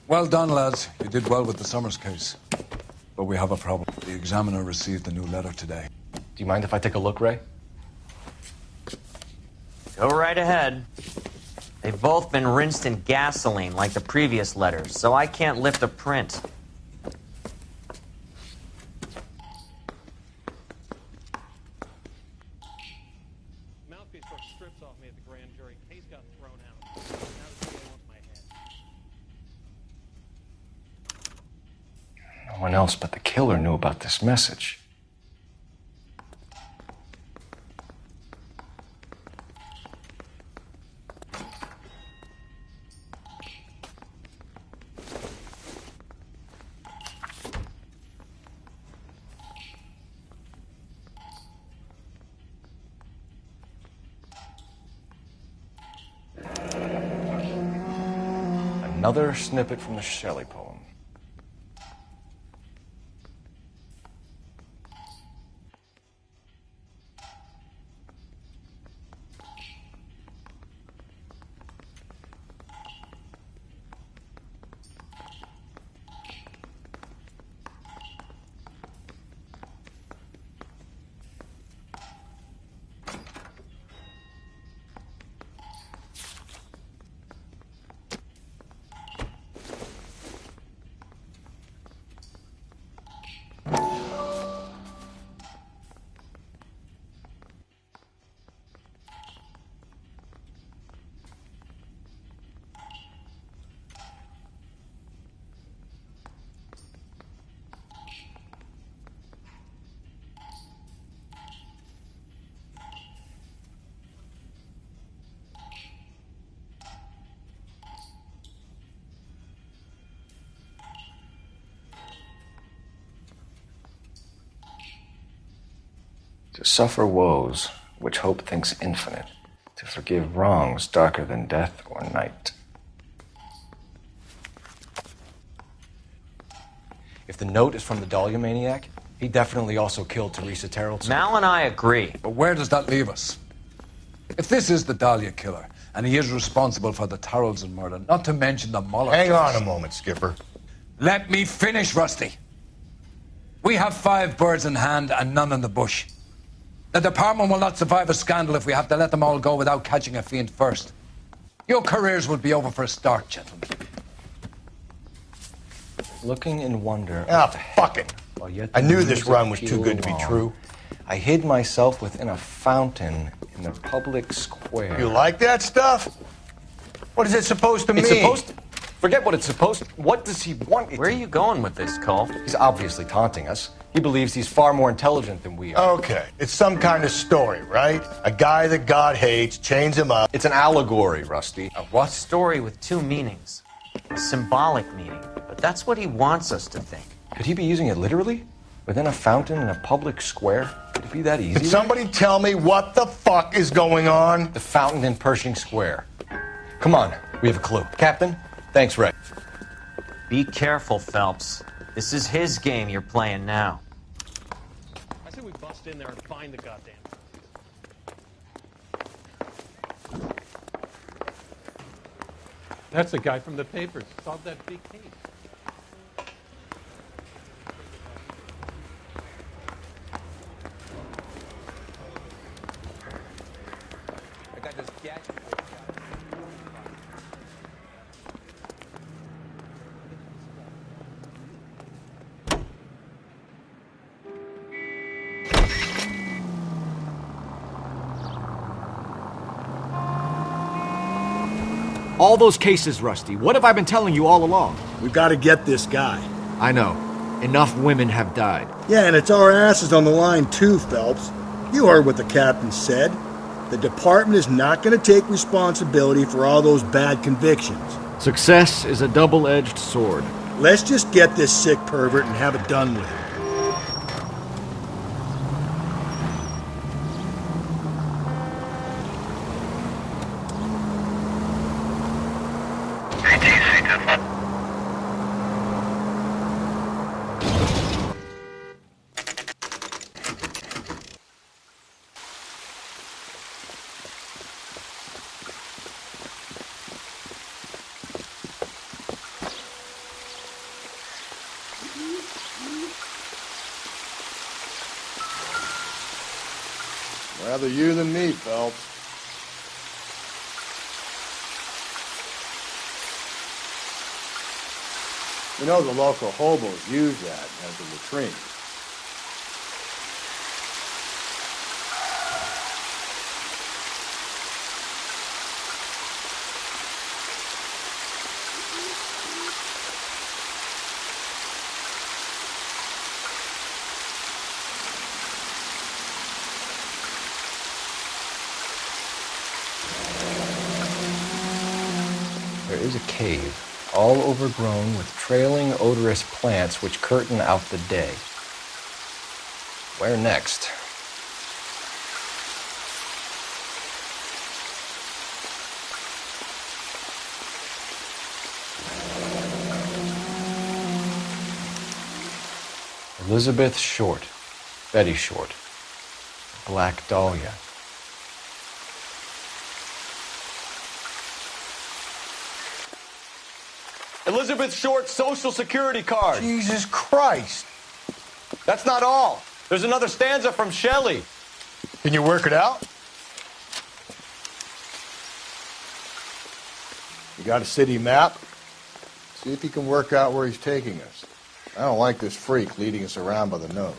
Well done, lads. You did well with the Summers case. But we have a problem. The examiner received a new letter today. Do you mind if I take a look, Ray? Go right ahead. They've both been rinsed in gasoline like the previous letters, so I can't lift a print. Mouthpiece took strips off me at the grand jury. Case got thrown out. Now the DA wants my head. No one else but the killer knew about this message. Another snippet from the Shelley poem. To suffer woes which hope thinks infinite, to forgive wrongs darker than death or night. If the note is from the Dahlia maniac, he definitely also killed Teresa Terrell. Mal and I agree. But where does that leave us? If this is the Dahlia killer, and he is responsible for the Tarrelson murder, not to mention the Moloch... Hang on a moment, Skipper. Let me finish, Rusty. We have 5 birds in hand and none in the bush. The department will not survive a scandal if we have to let them all go without catching a fiend first. Your careers will be over for a start, gentlemen. Looking in wonder... Ah, fuck it. I knew this run was too good to be true. I hid myself within a fountain in the public square. You like that stuff? What is it supposed to mean? It's supposed to... Forget what it's supposed to... What does he want? Where are you going with this, Cole? He's obviously taunting us. He believes he's far more intelligent than we are. Okay, it's some kind of story, right? A guy that God hates, chains him up. It's an allegory, Rusty. A what? Story with 2 meanings. A symbolic meaning. But that's what he wants us to think. Could he be using it literally? Within a fountain in a public square? Could it be that easy? Can somebody tell me what the fuck is going on? The fountain in Pershing Square. Come on, we have a clue. Captain, thanks, Ray. Be careful, Phelps. This is his game you're playing now. I say we bust in there and find the goddamn thing. That's the guy from the papers. Solved that big case. I got this gadget. All those cases, Rusty. What have I been telling you all along? We've got to get this guy. I know. Enough women have died. Yeah, and it's our asses on the line too, Phelps. You heard what the captain said. The department is not going to take responsibility for all those bad convictions. Success is a double-edged sword. Let's just get this sick pervert and have it done with. Rather you than me, Phelps. You know the local hobos use that as a latrine. There is a cave, all overgrown with trailing, odorous plants which curtain out the day. Where next? Elizabeth Short, Betty Short, Black Dahlia. Elizabeth Short's Social Security card. Jesus Christ! That's not all. There's another stanza from Shelley. Can you work it out? You got a city map? See if you can work out where he's taking us. I don't like this freak leading us around by the nose.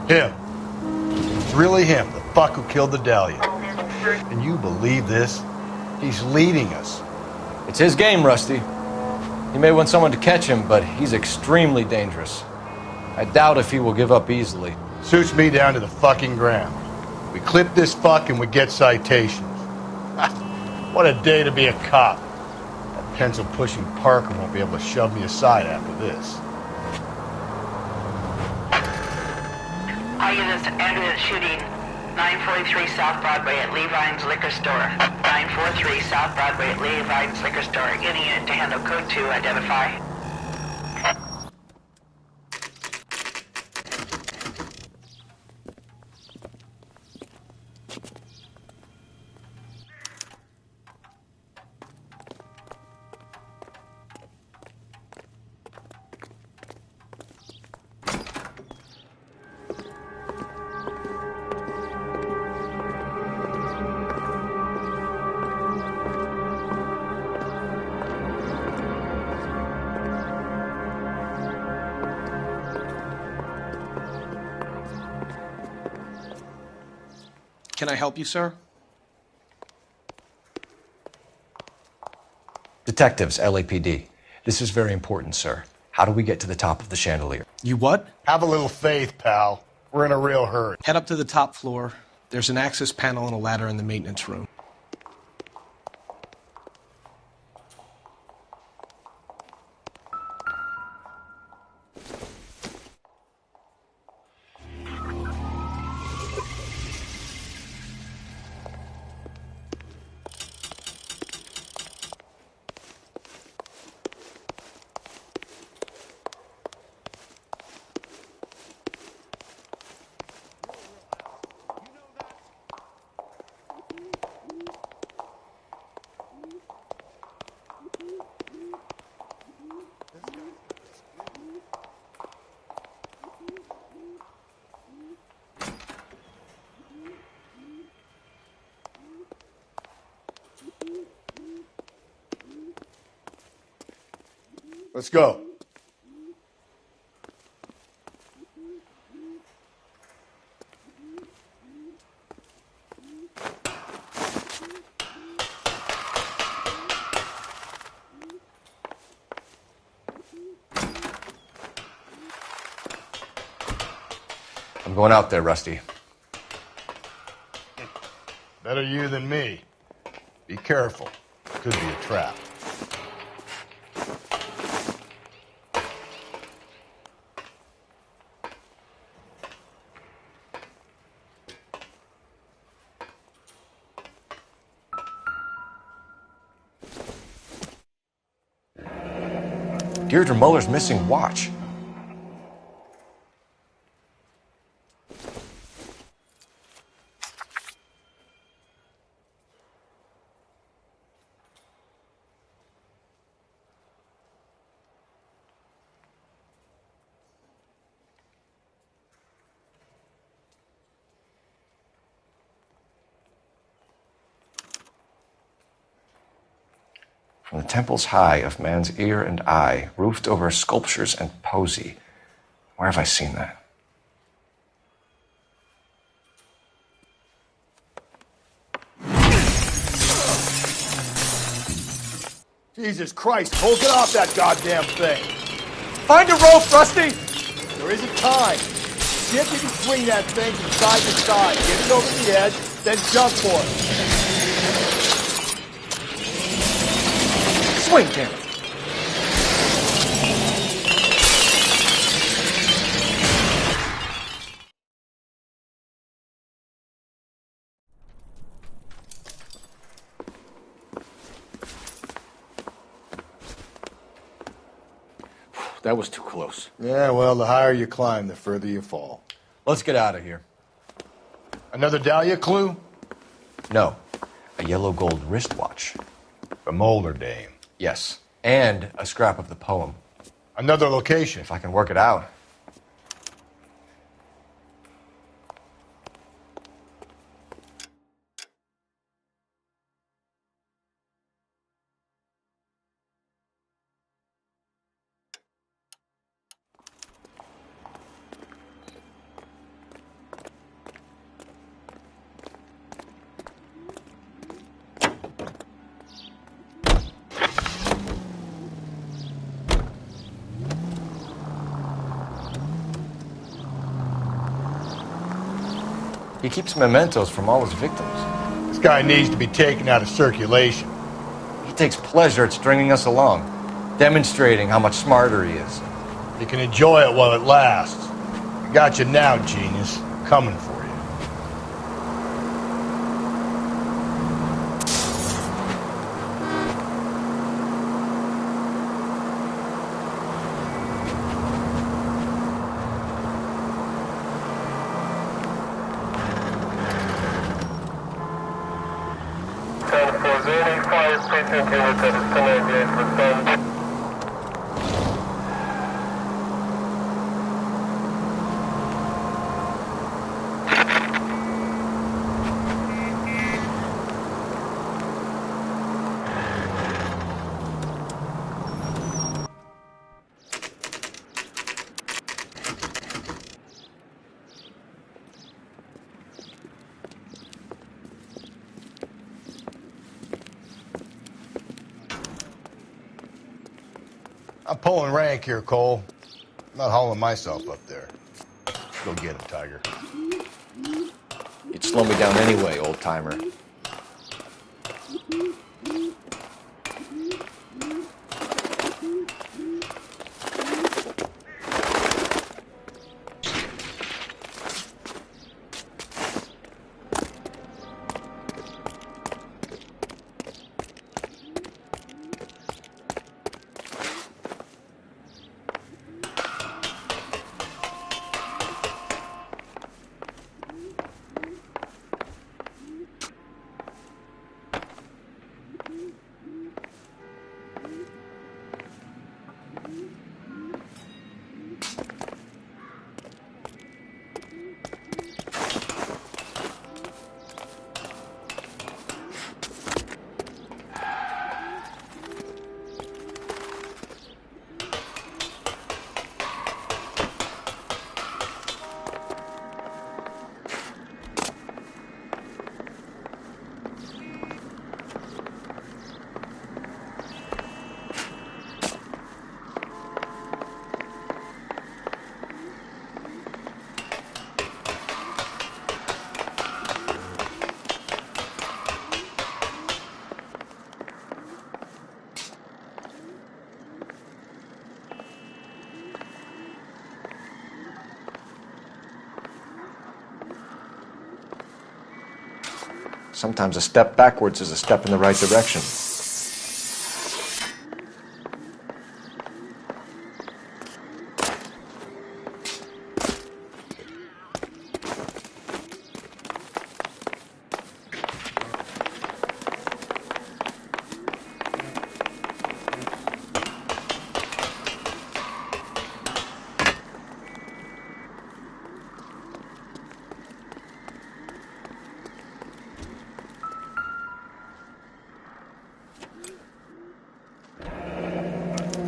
Him. It's really him, the fuck who killed the Dahlia. Can you believe this? He's leading us. It's his game, Rusty. He may want someone to catch him, but he's extremely dangerous. I doubt if he will give up easily. Suits me down to the fucking ground. We clip this fuck and we get citations. What a day to be a cop. That pencil-pushing Parker won't be able to shove me aside after this. All units enter the shooting 943 South Broadway at Levine's Liquor Store. 943 South Broadway at Levine's Liquor Store. Any unit to handle code 2, identify. Can I help you, sir? Detectives, LAPD. This is very important, sir. How do we get to the top of the chandelier? You what? Have a little faith, pal. We're in a real hurry. Head up to the top floor. There's an access panel and a ladder in the maintenance room. Let's go. I'm going out there, Rusty. Better you than me. Be careful. Could be a trap. Deirdre Muller's missing watch. From the temples high of man's ear and eye, roofed over sculptures and poesy. Where have I seen that? Jesus Christ, hold it off that goddamn thing. Find a rope, Rusty! There isn't time. See if you can swing that thing from side to side. Get it over the edge, then jump for it. Swing, damn it! That was too close. Yeah, well, the higher you climb, the further you fall. Let's get out of here. Another Dahlia clue? No, a yellow gold wristwatch. The Molar Dame. Yes, and a scrap of the poem. Another location. If I can work it out. He keeps mementos from all his victims. This guy needs to be taken out of circulation. He takes pleasure at stringing us along, demonstrating how much smarter he is. You can enjoy it while it lasts. I got you now, genius. Coming for you. I'm pulling rank here, Cole. I'm not hauling myself up there. Go get him, Tiger. You'd slow me down anyway, old-timer. Sometimes a step backwards is a step in the right direction.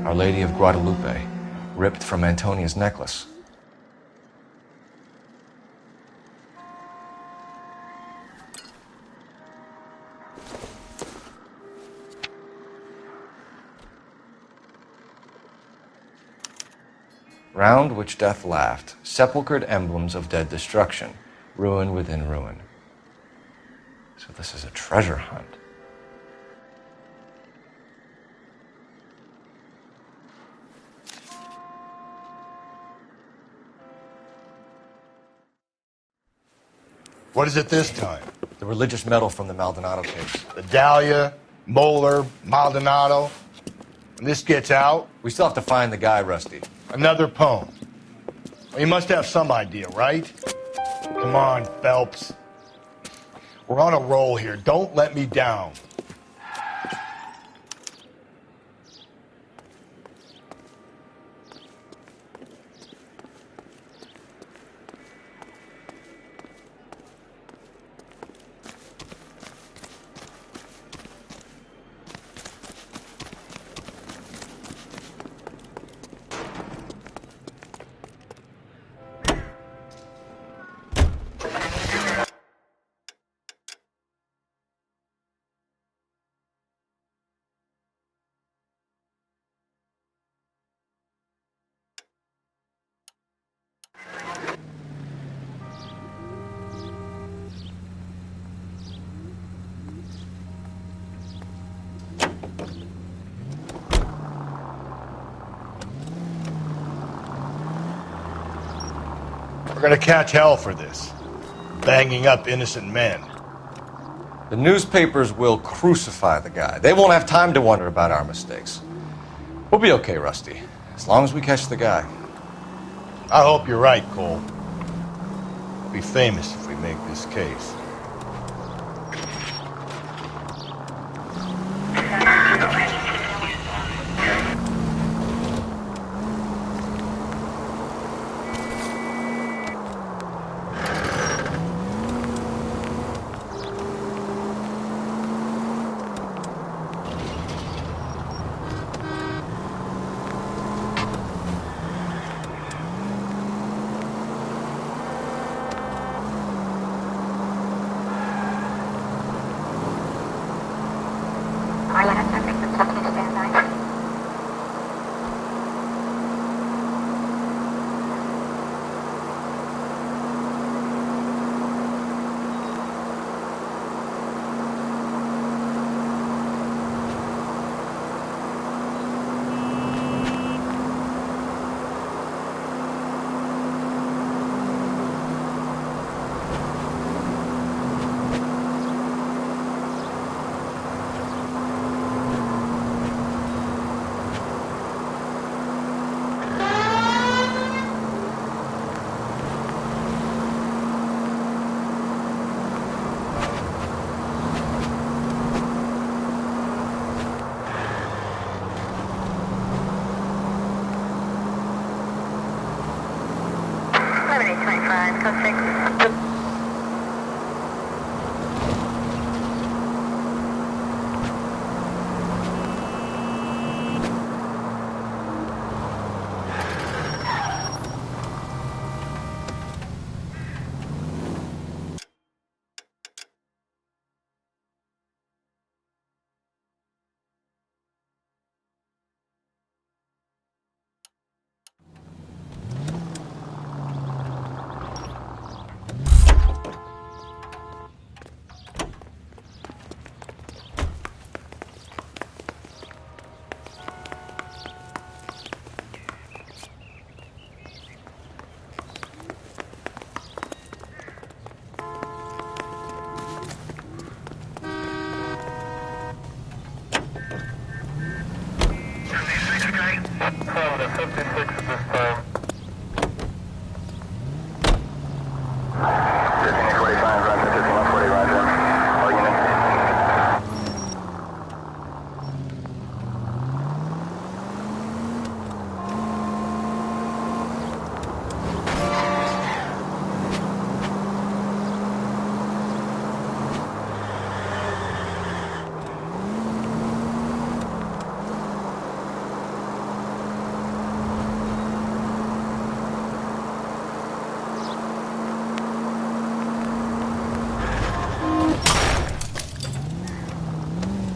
Our Lady of Guadalupe, ripped from Antonia's necklace. Round which death laughed, sepulchred emblems of dead destruction, ruin within ruin. So this is a treasure hunt. What is it this time? The religious medal from the Maldonado case. The Dahlia, Moeller, Maldonado. When this gets out... We still have to find the guy, Rusty. Another poem. Well, you must have some idea, right? Come on, Phelps. We're on a roll here. Don't let me down. We're gonna catch hell for this. Banging up innocent men. The newspapers will crucify the guy. They won't have time to wonder about our mistakes. We'll be okay, Rusty, as long as we catch the guy. I hope you're right, Cole. We'll be famous if we make this case.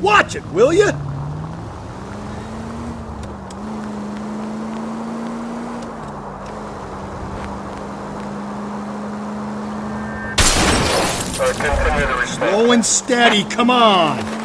Watch it, will you? Slow and steady, come on!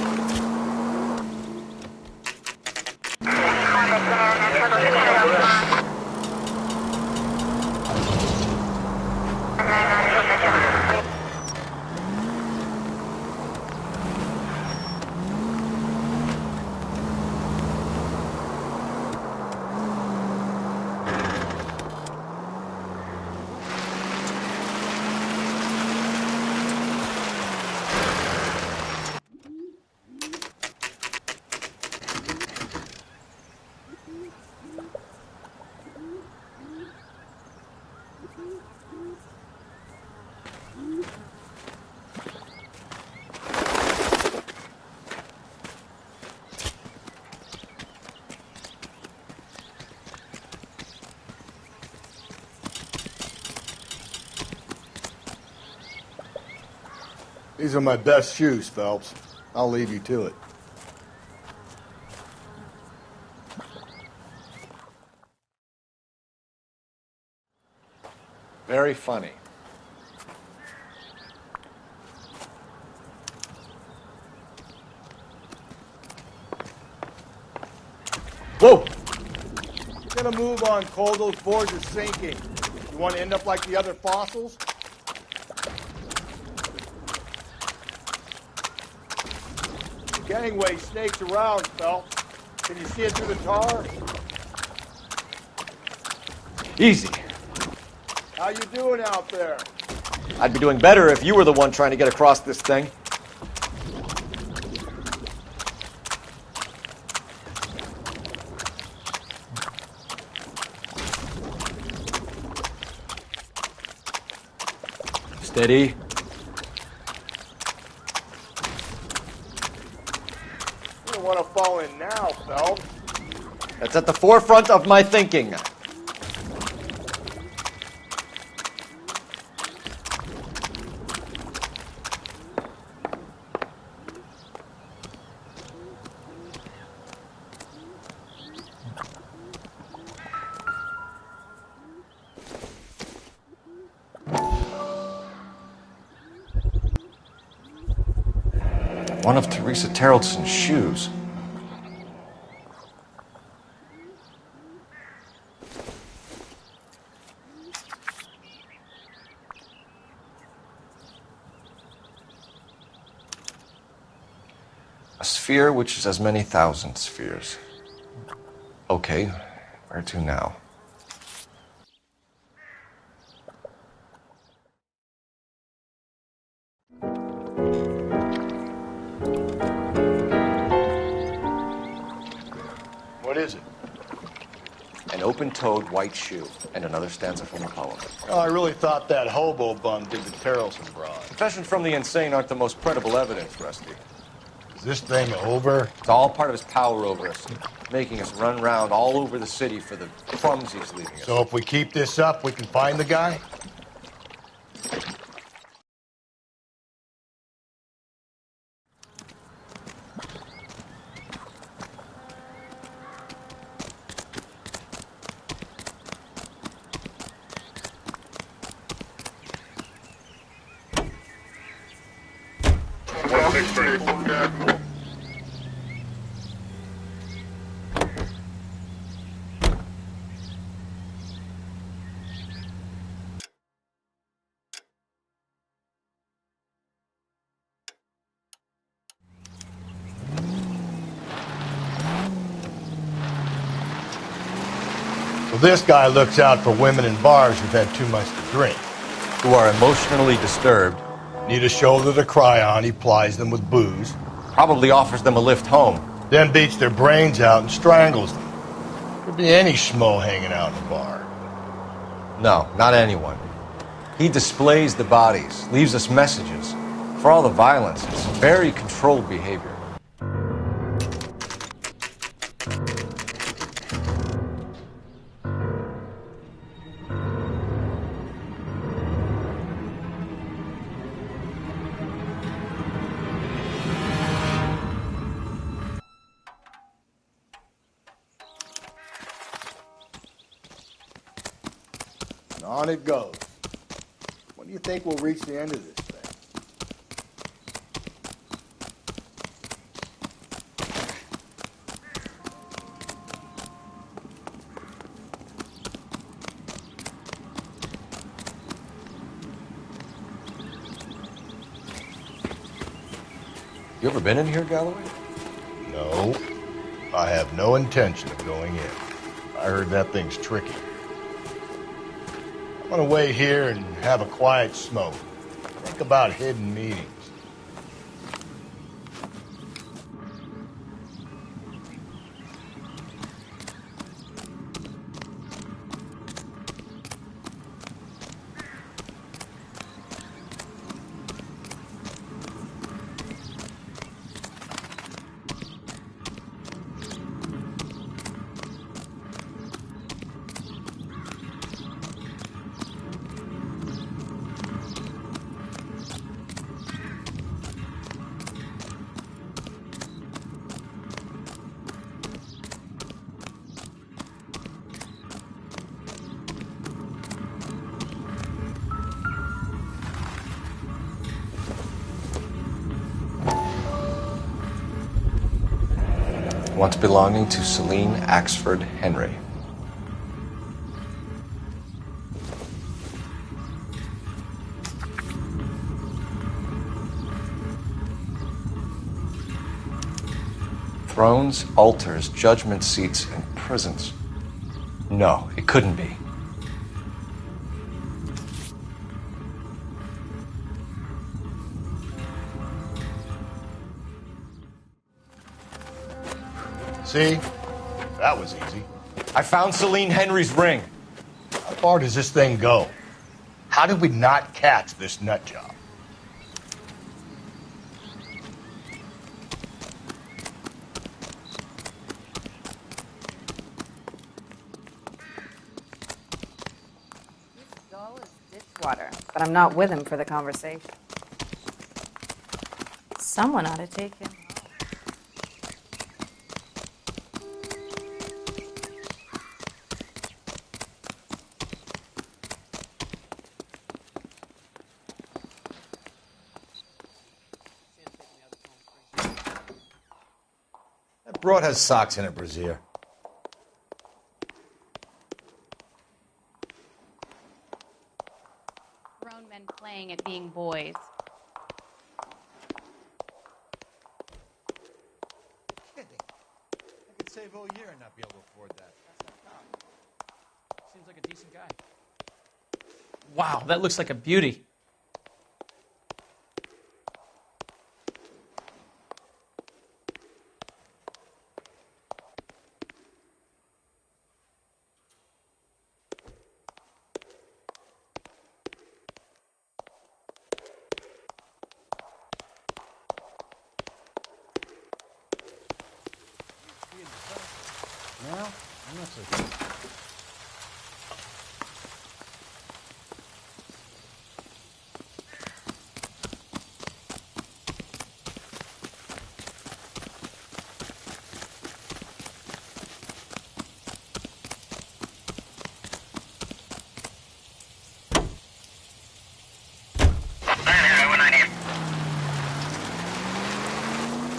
These are my best shoes, Phelps. I'll leave you to it. Very funny. Whoa! We're gonna move on, Cole. Those boards are sinking. You want to end up like the other fossils? The gangway snakes around, Phelps. Can you see it through the tar? Easy. How you doing out there? I'd be doing better if you were the one trying to get across this thing. Steady. You don't want to fall in now, Phelps. That's at the forefront of my thinking. One of Teresa Terrelson's shoes. A sphere which is as many thousand spheres. Okay, where to now? What is it? An open-toed white shoe, and another stanza from a poem. Oh, I really thought that hobo bum did the Terrelson broad. Confessions from the insane aren't the most credible evidence, Rusty. Is this thing over? It's all part of his power over us, making us run round all over the city for the crumbs he's leaving us. So if we keep this up, we can find the guy? So this guy looks out for women in bars who've had too much to drink. Who are emotionally disturbed. Need a shoulder to cry on, he plies them with booze. Probably offers them a lift home. Then beats their brains out and strangles them. Could be any schmo hanging out in a bar. No, not anyone. He displays the bodies, leaves us messages. For all the violence, it's very controlled behavior. And on it goes. When do you think we'll reach the end of this thing? You ever been in here, Galloway? No. I have no intention of going in. I heard that thing's tricky. I'm gonna wait here and have a quiet smoke. Think about hidden meetings. Once belonging to Celine Axford Henry. Thrones, altars, judgment seats, and prisons. No, it couldn't be. See? That was easy. I found Celine Henry's ring. How far does this thing go? How did we not catch this nut job? He's dull as dishwater, but I'm not with him for the conversation. Someone ought to take him home. That broad has socks in it, Brazier. Grown men playing at being boys. I could save all year and not be able to afford that. Seems like a decent guy. Wow, that looks like a beauty. No, I'm not so sure.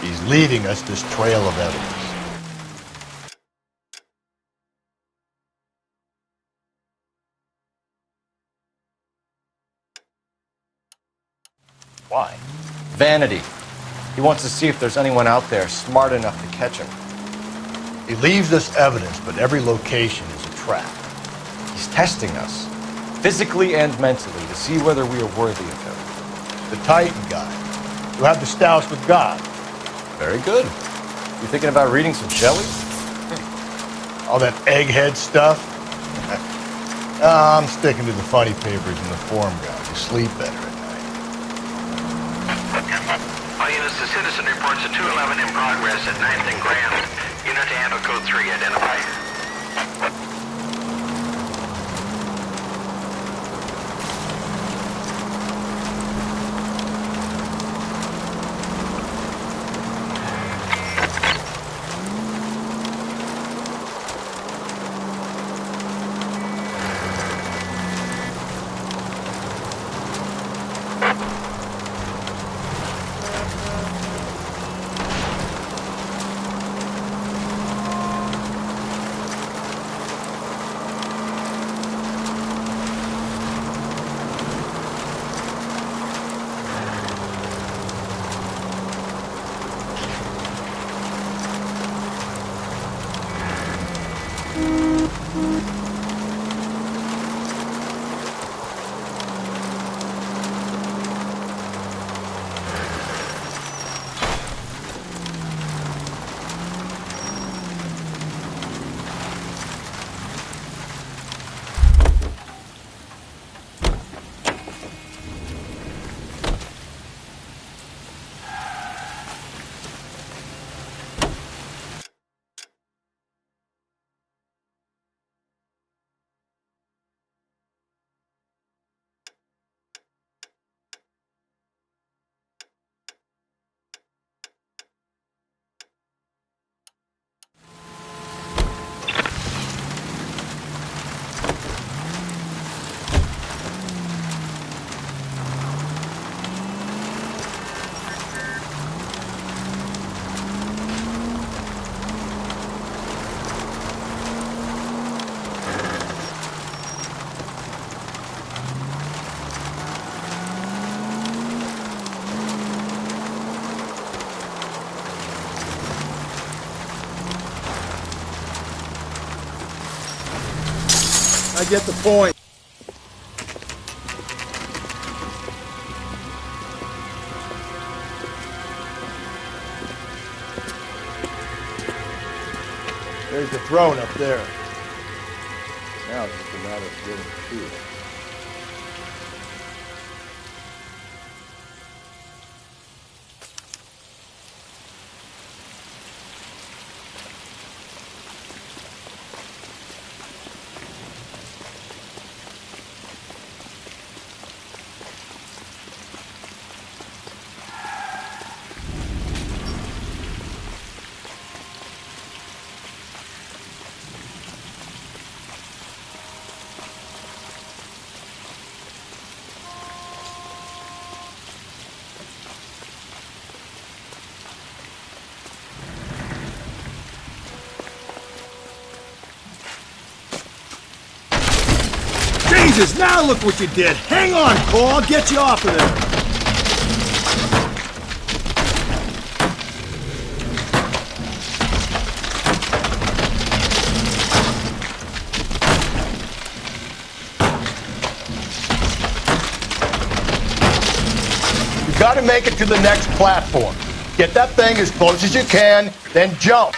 He's leaving us this trail of evidence. Why? Vanity. He wants to see if there's anyone out there smart enough to catch him. He leaves us evidence, but every location is a trap. He's testing us, physically and mentally, to see whether we are worthy of him. The Titan guy. You have the stoush with God. Very good. You thinking about reading some jelly? All that egghead stuff? I'm sticking to the funny papers and the forum guys. You sleep better at night. All units, the citizen reports a 211 in progress at 9th and Grand. Unit to handle code 3, identify. I get the point. There's the throne up there. Now it's just a matter of getting to it. Jesus, now look what you did. Hang on, Cole. I'll get you off of there. You gotta make it to the next platform. Get that thing as close as you can, then jump.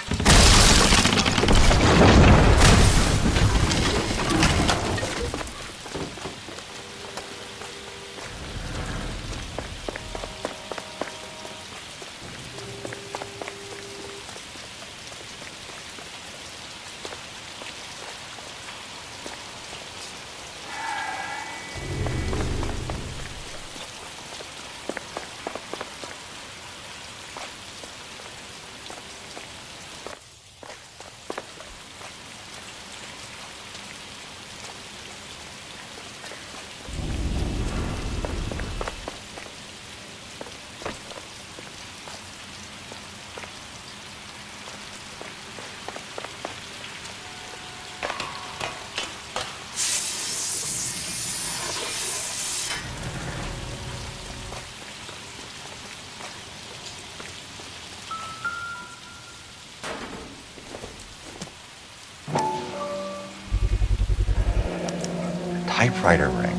Typewriter ring.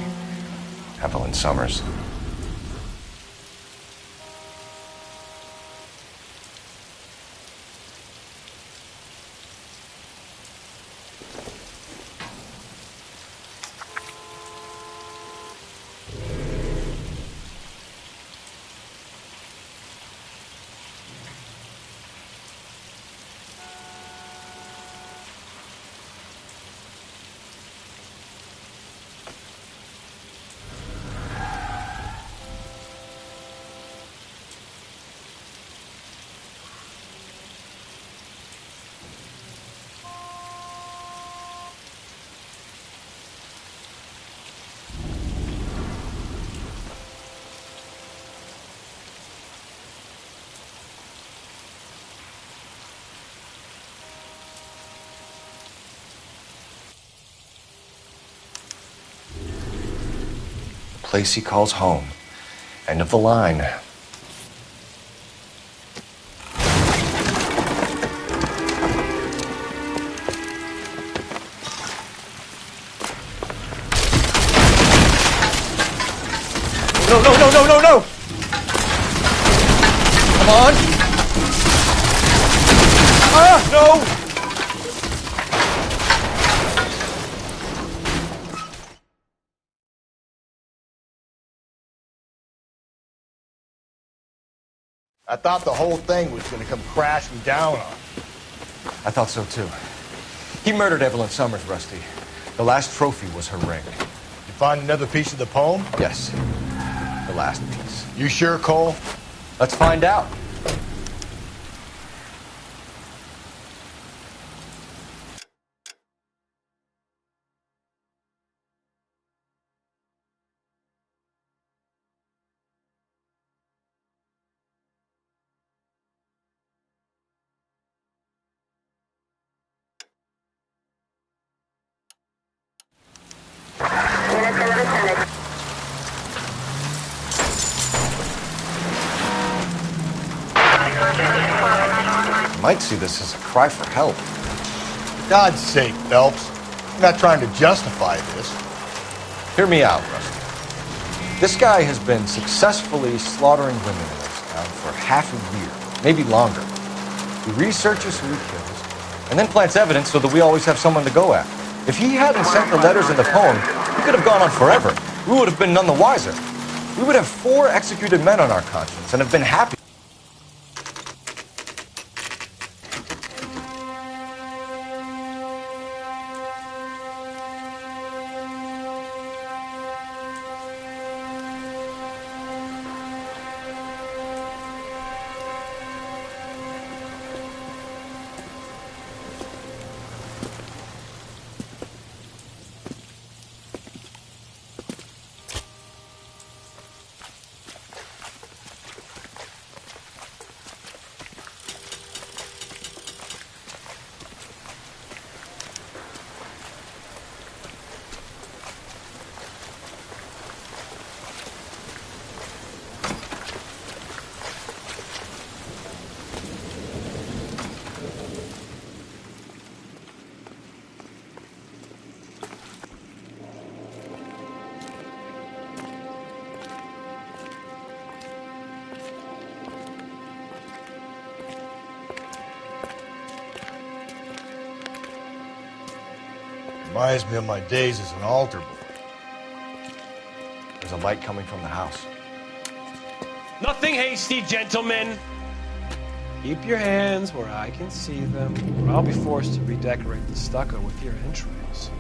Evelyn Summers. Place he calls home. End of the line. No, no, no, no, no, no! Come on! Ah, no! I thought the whole thing was gonna come crashing down on him. I thought so too. He murdered Evelyn Summers, Rusty. The last trophy was her ring. You find another piece of the poem? Yes. The last piece. You sure, Cole? Let's find out. You might see this as a cry for help. For God's sake, Phelps. I'm not trying to justify this. Hear me out, Rusty. This guy has been successfully slaughtering women in this town for half a year, maybe longer. He researches who he kills, and then plants evidence so that we always have someone to go after. If he hadn't sent the letters and the poem, he could have gone on forever. We would have been none the wiser. We would have 4 executed men on our conscience and have been happy. Reminds me of my days as an altar boy. There's a light coming from the house. Nothing hasty, gentlemen. Keep your hands where I can see them, or I'll be forced to redecorate the stucco with your entrails.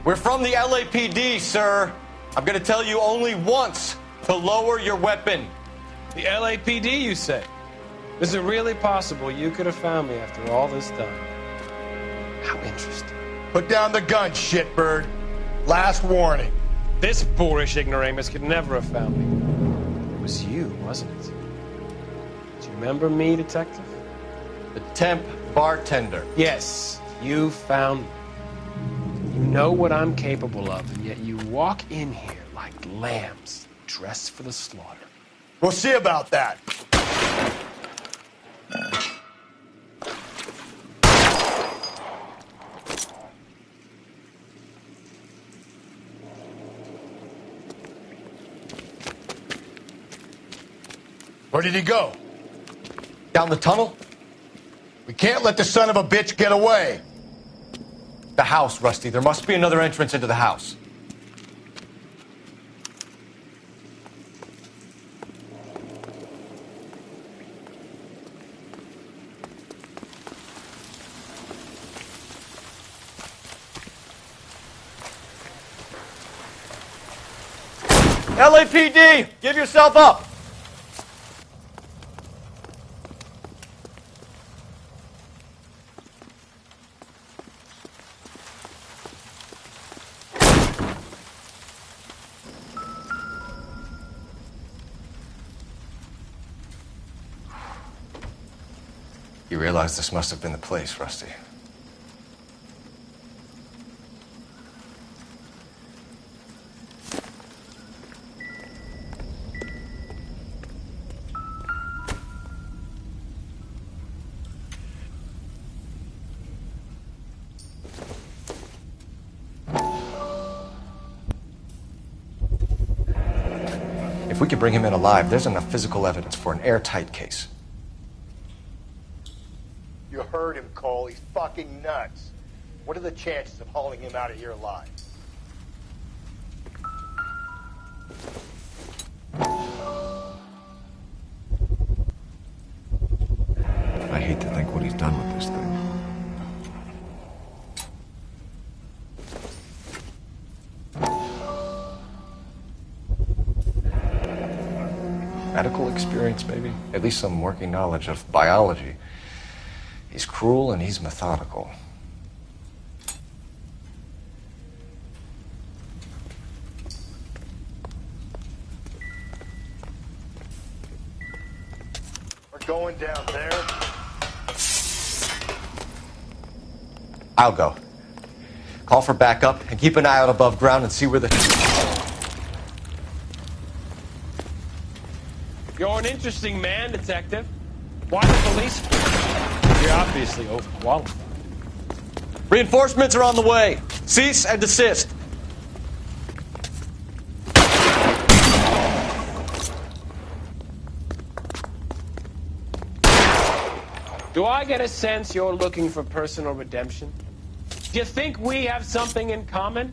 We're from the LAPD, sir. I'm gonna tell you only once to lower your weapon. The LAPD, you say? Is it really possible you could have found me after all this time? How interesting. Put down the gun, shitbird. Last warning. This boorish ignoramus could never have found me. It was you, wasn't it? Do you remember me, detective? The temp bartender. Yes, you found me. You know what I'm capable of, and yet you walk in here like lambs dressed for the slaughter. We'll see about that. Where did he go? Down the tunnel? We can't let the son of a bitch get away. The house, Rusty. There must be another entrance into the house. LAPD! Give yourself up! You realize this must have been the place, Rusty. If we could bring him in alive, there's enough physical evidence for an airtight case. You heard him, Cole. He's fucking nuts. What are the chances of hauling him out of here alive? I hate to think what he's done with this thing. Medical experience, maybe? At least some working knowledge of biology. He's cruel and he's methodical. We're going down there. I'll go. Call for backup and keep an eye out above ground and see where the... You're an interesting man, detective. Why the police? You're obviously overqualified. Reinforcements are on the way. Cease and desist. Do I get a sense you're looking for personal redemption? Do you think we have something in common?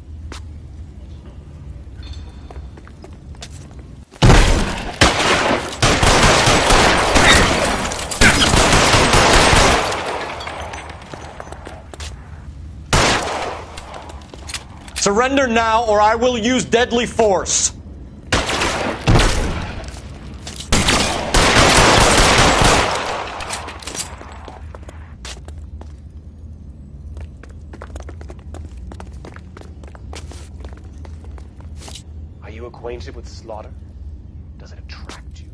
Surrender now, or I will use deadly force. Are you acquainted with slaughter? Does it attract you?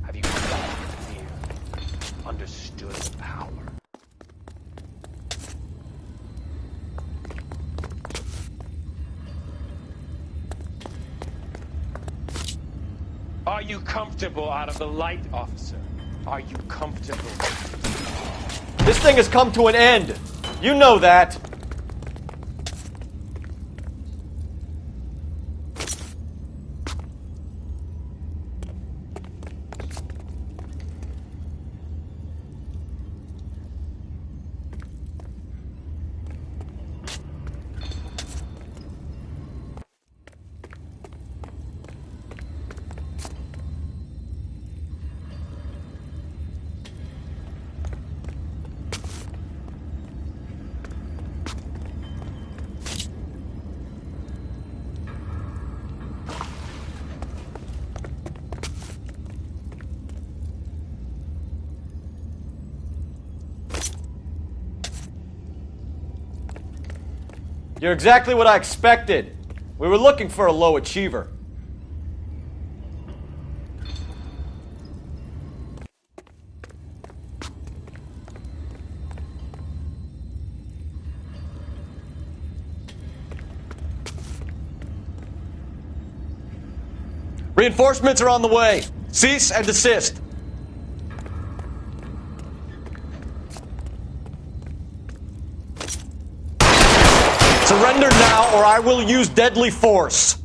Have you felt fear? Understood the power? Are you comfortable out of the light, officer? Are you comfortable? This thing has come to an end. You know that. You're exactly what I expected. We were looking for a low achiever. Reinforcements are on the way. Cease and desist. Surrender now, or I will use deadly force.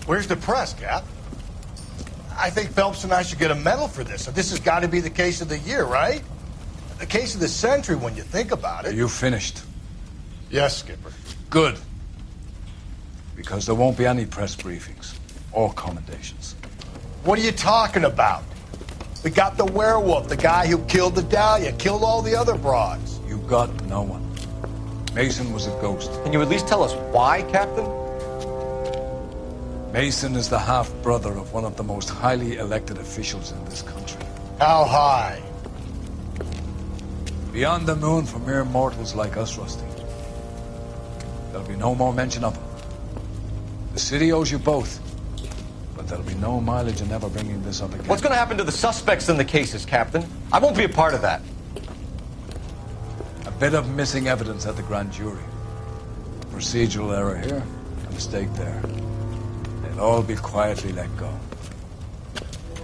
Where's the press, Cap? I think Phelps and I should get a medal for this. So this has got to be the case of the year, right? The case of the century when you think about it. Are you finished? Yes, Skipper. Good. Because there won't be any press briefings or commendations. What are you talking about? We got the werewolf, the guy who killed the Dahlia, killed all the other broads. You got no one. Mason was a ghost. Can you at least tell us why, Captain? Mason is the half-brother of one of the most highly elected officials in this country. How high? Beyond the moon for mere mortals like us, Rusty. There'll be no more mention of him. The city owes you both, but there'll be no mileage in ever bringing this up again. What's going to happen to the suspects in the cases, Captain? I won't be a part of that. A bit of missing evidence at the grand jury. Procedural error here, a mistake there. They'll all be quietly let go.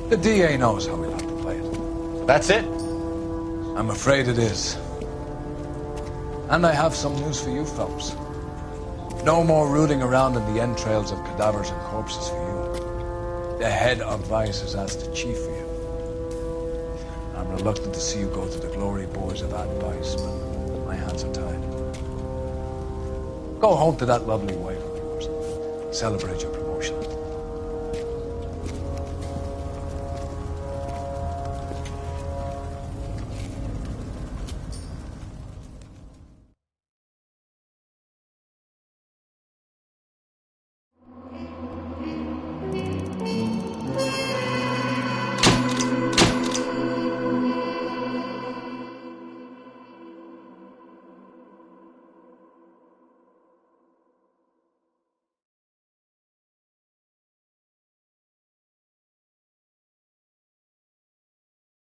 The DA knows how we like to play it. That's it? I'm afraid it is. And I have some news for you, Phelps. No more rooting around in the entrails of cadavers and corpses for you. The head of Vice has asked the chief for you. I'm reluctant to see you go to the glory boys of advice, but my hands are tied. Go home to that lovely wife of yours. Celebrate your promotion.